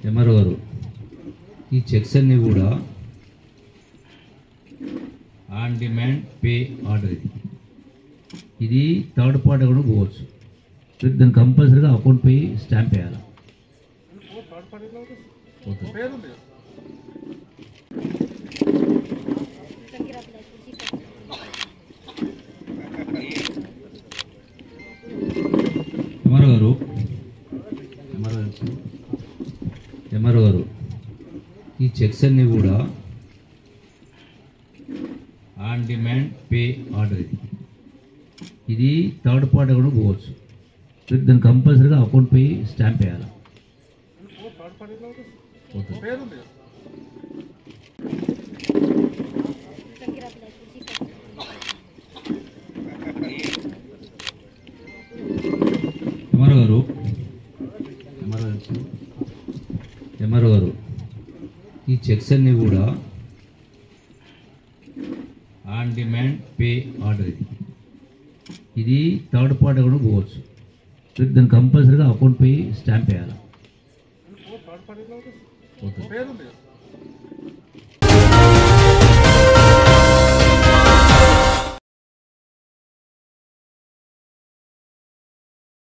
MRO గారు ఈ checks అన్నీ కూడా ఆన్ డిమాండ్ పే ఆర్డర్ ఇది థర్డ్ పార్టీ కూడా పోవచ్చు. దాన్ని కంపల్సరీగా అకౌంట్ పే స్టాంప్ వేయాలి. ఎంఆర్ఓ గారు ఈ చెక్స్ అన్నీ కూడా ఆన్ డిమాండ్ పే ఆర్డర్ ఇది థర్డ్ పార్టీ కూడా పోవచ్చు. దాన్ని కంపల్సరీగా అకౌంట్ పే స్టాంప్ వేయాలి. ఎంఆర్ఓ గారు ఈ చెక్స్ అన్నీ కూడా ఆన్ డిమాండ్ పే ఆర్డర్ ఇది థర్డ్ పార్టీ కూడా పోవచ్చు. దాన్ని కంపల్సరీగా అకౌంట్ పే స్టాంప్ వేయాలి.